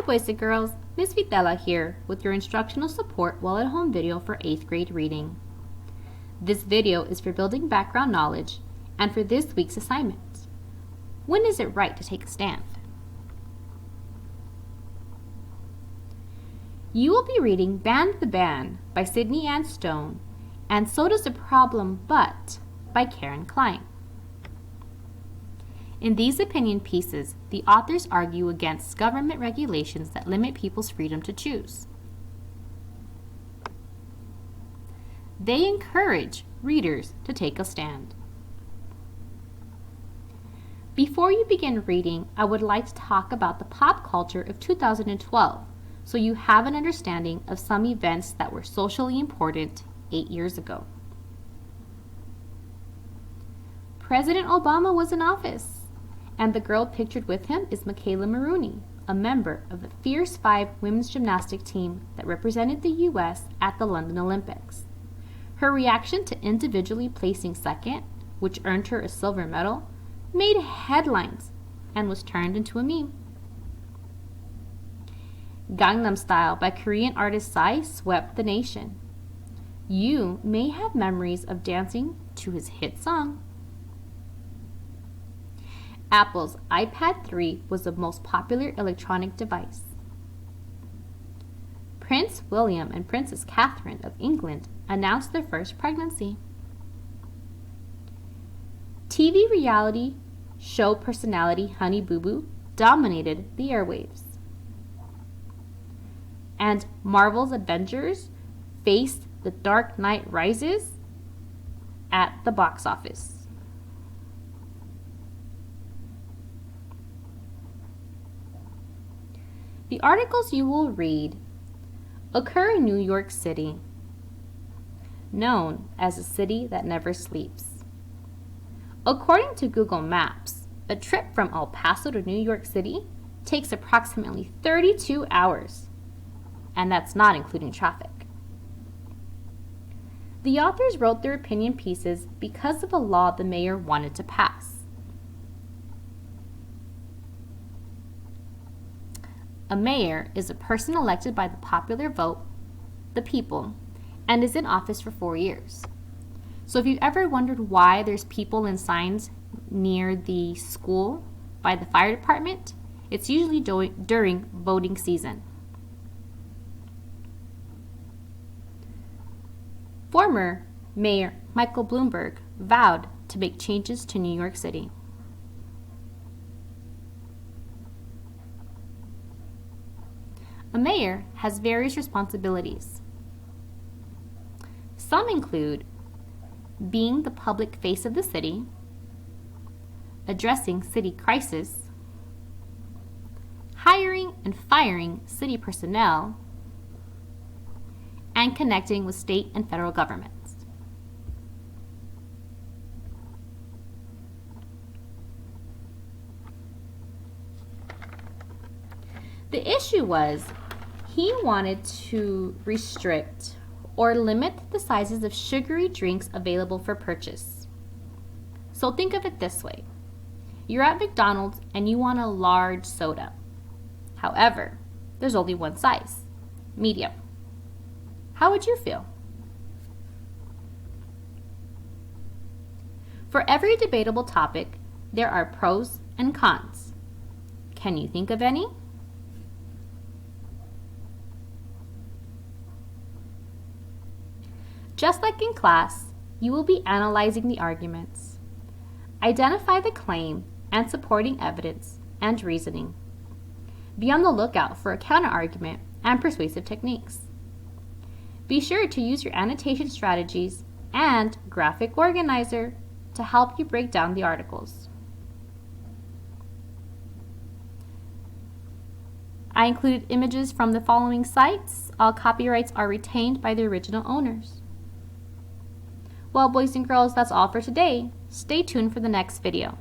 Hi boys and girls, Miss Vitela here with your instructional support while at home video for 8th grade reading. This video is for building background knowledge and for this week's assignment. When is it right to take a stand? You will be reading Band the Band by Sydney Ann Stone and So Does the Problem But by Karen Klein. In these opinion pieces, the authors argue against government regulations that limit people's freedom to choose. They encourage readers to take a stand. Before you begin reading, I would like to talk about the pop culture of 2012 so you have an understanding of some events that were socially important 8 years ago. President Obama was in office, and the girl pictured with him is Michaela Maroney, a member of the Fierce 5 women's gymnastic team that represented the U.S. at the London Olympics. Her reaction to individually placing second, which earned her a silver medal, made headlines and was turned into a meme. Gangnam Style by Korean artist Psy swept the nation. You may have memories of dancing to his hit song. Apple's iPad 3 was the most popular electronic device. Prince William and Princess Catherine of England announced their first pregnancy. TV reality show personality Honey Boo Boo dominated the airwaves. And Marvel's Avengers faced The Dark Knight Rises at the box office. The articles you will read occur in New York City, known as a city that never sleeps. According to Google Maps, a trip from El Paso to New York City takes approximately 32 hours, and that's not including traffic. The authors wrote their opinion pieces because of a law the mayor wanted to pass. A mayor is a person elected by the popular vote, the people, and is in office for 4 years. So if you've ever wondered why there's people and signs near the school by the fire department, it's usually during voting season. Former Mayor Michael Bloomberg vowed to make changes to New York City. A mayor has various responsibilities. Some include being the public face of the city, addressing city crisis, hiring and firing city personnel, and connecting with state and federal governments. The issue was he wanted to restrict or limit the sizes of sugary drinks available for purchase. So think of it this way. You're at McDonald's and you want a large soda. However, there's only one size, medium. How would you feel? For every debatable topic, there are pros and cons. Can you think of any? Just like in class, you will be analyzing the arguments. Identify the claim and supporting evidence and reasoning. Be on the lookout for a counterargument and persuasive techniques. Be sure to use your annotation strategies and graphic organizer to help you break down the articles. I included images from the following sites. All copyrights are retained by the original owners. Well, boys and girls, that's all for today. Stay tuned for the next video.